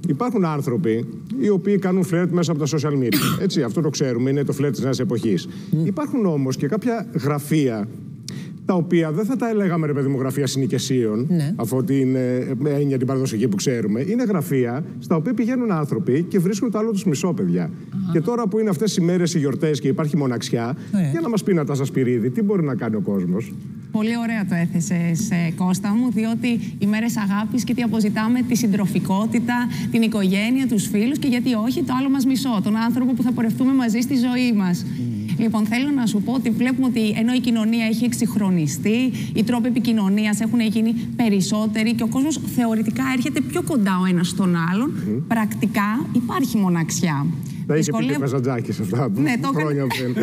Υπάρχουν άνθρωποι οι οποίοι κάνουν φλερτ μέσα από τα social media. Έτσι, αυτό το ξέρουμε, είναι το φλερτ της νέας εποχής. Υπάρχουν όμως και κάποια γραφεία τα οποία δεν θα τα έλεγαμε, ρε παιδί μου, γραφεία συνοικεσίων, αφού την έννοια την παραδοσιακή που ξέρουμε. Είναι γραφεία στα οποία πηγαίνουν άνθρωποι και βρίσκουν το άλλο τους μισό, παιδιά. Και τώρα που είναι αυτές οι μέρες, οι γιορτές και υπάρχει μοναξιά, για να μας πει Νατάσα Σπυρίδη, τι μπορεί να κάνει ο κόσμος. Πολύ ωραία το έθεσες, Κώστα μου, διότι οι μέρες αγάπης και τι αποζητάμε, τη συντροφικότητα, την οικογένεια, τους φίλους και γιατί όχι το άλλο μας μισό, τον άνθρωπο που θα πορευτούμε μαζί στη ζωή μας. Λοιπόν, θέλω να σου πω ότι βλέπουμε ότι ενώ η κοινωνία έχει εξυγχρονιστεί, οι τρόποι επικοινωνίας έχουν γίνει περισσότεροι και ο κόσμος θεωρητικά έρχεται πιο κοντά ο ένας στον άλλον, πρακτικά υπάρχει μοναξιά. Τα είχε πει και Καζαντζάκης αυτά χρόνια πριν.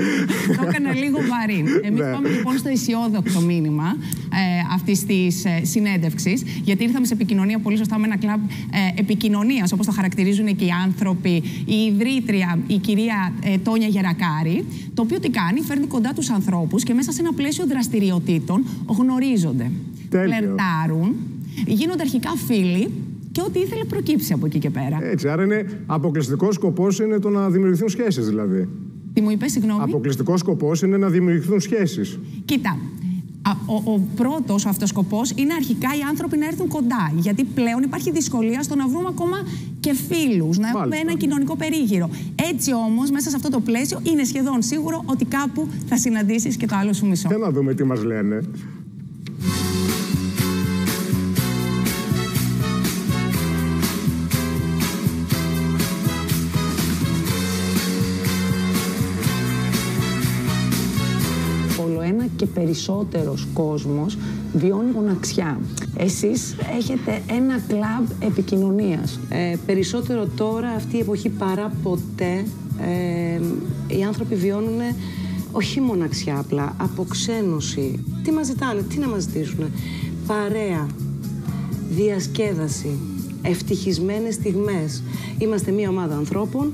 Το έκανα λίγο βαρύ. Εμείς πάμε λοιπόν στο αισιόδοξο μήνυμα αυτής της συνέντευξης, γιατί ήρθαμε σε επικοινωνία πολύ σωστά με ένα κλαμπ επικοινωνίας, όπως το χαρακτηρίζουν και οι άνθρωποι. Η ιδρύτρια, η κυρία Τόνια Γερακάρη, το οποίο τι κάνει, φέρνει κοντά τους ανθρώπους και μέσα σε ένα πλαίσιο δραστηριοτήτων γνωρίζονται, φλερτάρουν, γίνονται αρχικά φίλοι. Και ό,τι ήθελε προκύψει από εκεί και πέρα. Έτσι, άρα είναι αποκλειστικός σκοπός είναι το να δημιουργηθούν σχέσεις, δηλαδή. Τι μου είπες, συγγνώμη? Αποκλειστικός σκοπός είναι να δημιουργηθούν σχέσεις. Κοίτα, ο πρώτος, ο αυτός σκοπός είναι αρχικά οι άνθρωποι να έρθουν κοντά. Γιατί πλέον υπάρχει δυσκολία στο να βρούμε ακόμα και φίλους, να έχουμε ένα κοινωνικό περίγυρο. Έτσι όμως, μέσα σε αυτό το πλαίσιο, είναι σχεδόν σίγουρο ότι κάπου θα συναντήσεις και το άλλο σου μισό. Για να δούμε τι μας λένε. Και περισσότερος κόσμος βιώνει μοναξιά. Εσείς έχετε ένα κλαμπ επικοινωνίας. Περισσότερο τώρα, αυτή η εποχή παρά ποτέ, οι άνθρωποι βιώνουν όχι μοναξιά απλά, αποξένωση. Τι μας ζητάνε, τι να μας ζητήσουν? Παρέα, διασκέδαση, ευτυχισμένες στιγμές. Είμαστε μια ομάδα ανθρώπων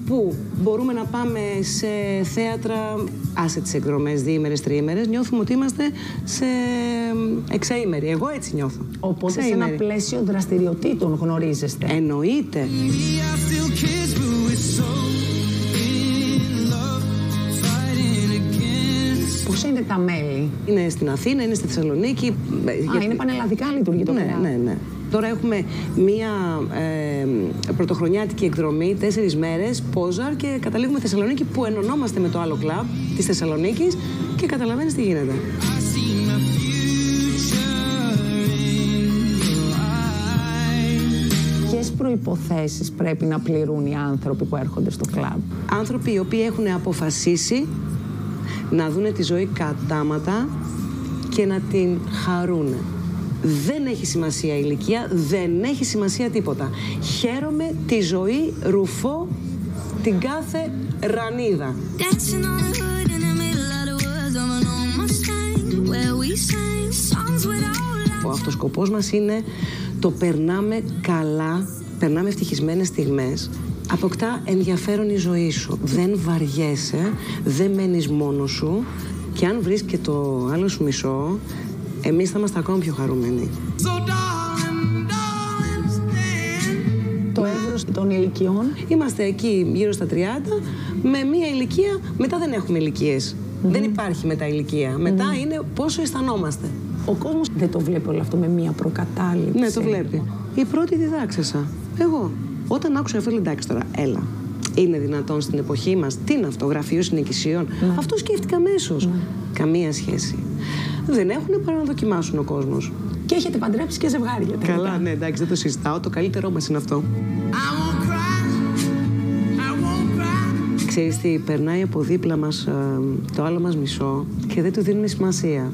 που μπορούμε να πάμε σε θέατρα, άσε τις εκδρομές, διήμερες, τριήμερες, νιώθουμε ότι είμαστε σε εξαήμερη. Εγώ έτσι νιώθω. Οπότε σε ένα πλαίσιο δραστηριοτήτων γνωρίζεστε. Εννοείται. Πώς είναι τα μέλη? Είναι στην Αθήνα, είναι στη Θεσσαλονίκη. Είναι πανελλαδικά λειτουργεί το κλαμπ. Ναι. Τώρα έχουμε μία πρωτοχρονιάτικη εκδρομή, 4 μέρες, Πόζαρ, και καταλήγουμε Θεσσαλονίκη που ενωνόμαστε με το άλλο κλαμπ της Θεσσαλονίκης και καταλαβαίνεις τι γίνεται. Ποιες προϋποθέσεις πρέπει να πληρούν οι άνθρωποι που έρχονται στο κλαμπ? Άνθρωποι οι οποίοι έχουν αποφασίσει να δούνε τη ζωή κατάματα και να την χαρούνε. Δεν έχει σημασία η ηλικία, δεν έχει σημασία τίποτα. Χαίρομαι τη ζωή, ρουφώ την κάθε ρανίδα. Ο αυτοσκοπός μας είναι το περνάμε καλά, περνάμε ευτυχισμένες στιγμές. Αποκτά ενδιαφέρον η ζωή σου. Δεν βαριέσαι, δεν μένεις μόνος σου και αν βρεις και το άλλο σου μισό, εμείς θα είμαστε ακόμα πιο χαρούμενοι. Το εύρος των ηλικιών? Είμαστε εκεί γύρω στα 30, με μία ηλικία, μετά δεν έχουμε ηλικίες. Δεν υπάρχει μετά ηλικία. Μετά είναι πόσο αισθανόμαστε. Ο κόσμος δεν το βλέπει όλο αυτό με μία προκατάληψη. Ναι, το βλέπει. Η πρώτη διδάξασα. Εγώ. Όταν άκουσα αυτό, λέω εντάξει τώρα, έλα. Είναι δυνατόν στην εποχή μας? Τι είναι αυτό, γραφείο συνοικισίων? Αυτό σκέφτηκα αμέσως. Καμία σχέση. Δεν έχουν παρά να δοκιμάσουν ο κόσμος. Και έχετε παντρέψει και ζευγάρια. Καλά, ναι, εντάξει, δεν το συζητάω. Το καλύτερό μας είναι αυτό. Ξέρεις τι, περνάει από δίπλα μας το άλλο μας μισό και δεν του δίνουμε σημασία.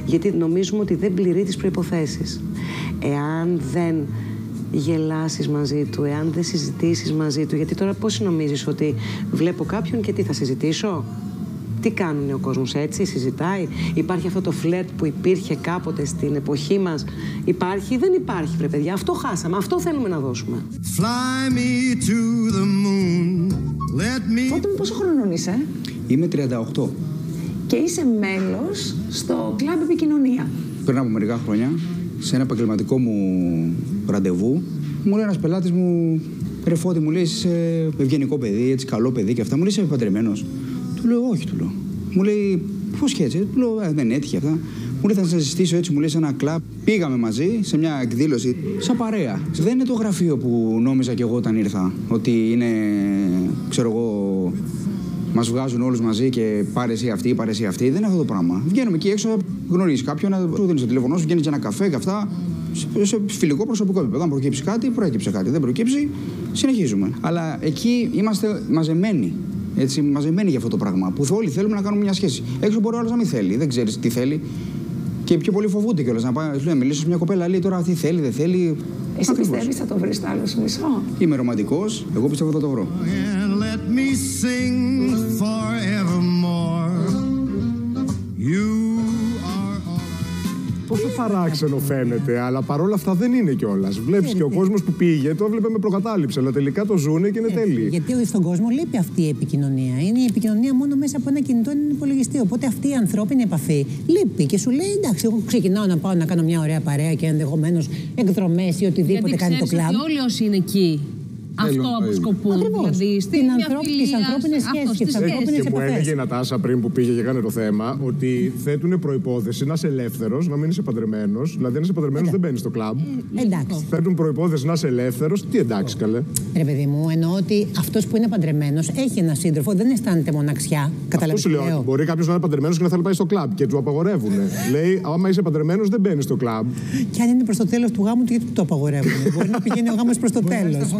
Γιατί νομίζουμε ότι δεν πληρεί τις προϋποθέσεις. Εάν δεν γελάσεις μαζί του, εάν δεν συζητήσεις μαζί του, γιατί τώρα πώς νομίζεις ότι βλέπω κάποιον και τι θα συζητήσω? Τι κάνουν ο κόσμος, έτσι, συζητάει? Υπάρχει αυτό το φλερτ που υπήρχε κάποτε στην εποχή μας? Υπάρχει, δεν υπάρχει, βρε παιδιά. Αυτό χάσαμε, αυτό θέλουμε να δώσουμε. Φώτο μου, πόσο χρονών είσαι? Είμαι 38. Και είσαι μέλος στο κλαμπ επικοινωνία. Πριν από μερικά χρόνια, σε ένα επαγγελματικό μου ραντεβού, Μου λέει ένας πελάτης μου, ρε Φώτη, μου λέει είσαι ευγενικό παιδί, έτσι καλό παιδί και αυτά. Μου λέει είσαι παντρεμένος. Του λέω όχι, του λέω. Μου λέει πώς και έτσι. Του λέω δεν έτυχε αυτά. Μου λέει θα σας ζητήσω έτσι, μου λέει σε ένα κλαμπ. Πήγαμε μαζί σε μια εκδήλωση, σαν παρέα. Δεν είναι το γραφείο που νόμιζα κι εγώ όταν ήρθα. Ότι είναι, ξέρω εγώ, μας βγάζουν όλους μαζί και πάρε εσύ αυτή, πάρε εσύ αυτή. Δεν είναι αυτό το πράγμα. Βγαίνουμε εκεί έξω, γνωρίζεις κάποιον, σου δίνεις το τηλέφωνο σου, βγαίνεις για ένα καφέ και αυτά. Σε φιλικό προσωπικό επίπεδο. Αν προκύψει κάτι, προέκυψε κάτι. Δεν προκύψει, συνεχίζουμε. Αλλά εκεί είμαστε μαζεμένοι. Έτσι, μαζεμένοι για αυτό το πράγμα. Που όλοι θέλουμε να κάνουμε μια σχέση. Έξω μπορεί ο άλλος να μην θέλει. Δεν ξέρεις τι θέλει. Και πιο πολύ φοβούνται κιόλας να πάει να μιλήσω σε μια κοπέλα. Λέει τώρα τι θέλει, δεν θέλει. Εσύ πιστεύεις θα το βρεις το άλλο σου μισό? Είμαι ρομαντικός. Εγώ πιστεύω θα το βρω. Πόσο παράξενο φαίνεται, αλλά παρόλα αυτά δεν είναι κιόλας. Βλέπεις και ο κόσμος που πήγε, το έβλεπε με προκατάληψη, αλλά τελικά το ζουνε και είναι τέλειοι. Γιατί στον κόσμο λείπει αυτή η επικοινωνία. Είναι η επικοινωνία μόνο μέσα από ένα κινητό, έναν υπολογιστή. Οπότε αυτή η ανθρώπινη επαφή λείπει και σου λέει εντάξει, εγώ ξεκινάω να πάω να κάνω μια ωραία παρέα και ενδεχομένως εκδρομές ή οτιδήποτε κάνει το κλαμπ. Γιατί όλοι όσοι είναι εκεί. Αυτό αποσκοπούν. Δηλαδή, τις ανθρώπινες σχέσεις και τις ανθρώπινες επαφές. Και μου έλεγε η επαφές. Νατάσα πριν που πήγε και έκανε το θέμα ότι θέτουν προϋπόθεση να είσαι ελεύθερος, να μην είσαι παντρεμένος. Δηλαδή, αν είσαι παντρεμένος δεν μπαίνεις στο κλαμπ. Εντάξει. Θέτουν προϋπόθεση να είσαι ελεύθερος. Τι εντάξει, καλέ. Ρε παιδί μου, εννοώ ότι αυτός που είναι παντρεμένος έχει έναν σύντροφο, δεν αισθάνεται μοναξιά. Αυτό σου λέω. Μπορεί κάποιος να είναι παντρεμένος και να θέλει να πάει στο κλαμπ και του απαγορεύουν. Λέει, άμα είσαι παντρεμένος δεν μπαίνεις στο κλαμπ. Και αν είναι προς το τέλος του γάμου του, γιατί το απαγορεύουν. Μπορεί να πηγαίνει ο γάμος προς το τέλος.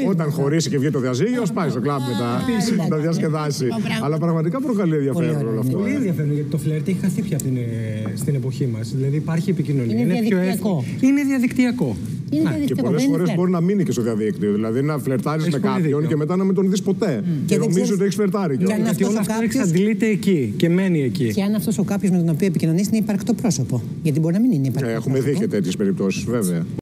Όταν χωρίσει και βγει το διαζύγιο, πάει στο κλαμπ μετά να διασκεδάσει. Αλλά πραγματικά προκαλεί ενδιαφέρον όλο αυτό. Πολύ ενδιαφέρον γιατί το φλερτ έχει χαθεί πια στην εποχή μας. Δηλαδή υπάρχει επικοινωνία. Είναι πιο εύκολο. Είναι διαδικτυακό. Και πολλές φορές μπορεί να μείνει και στο διαδίκτυο. Δηλαδή να φλερτάρεις με κάποιον και μετά να μην τον δεις ποτέ. Και νομίζω ότι έχεις φλερτάρει. Γιατί όλο αυτό εξαντλείται εκεί και μένει εκεί. Και αν αυτός ο κάποιος με τον οποίο επικοινωνείς είναι υπαρκτό πρόσωπο. Γιατί μπορεί να μην είναι υπαρκτό πρόσωπο. Έχουμε δει και τέτοιες περιπτώσεις, βέβαια.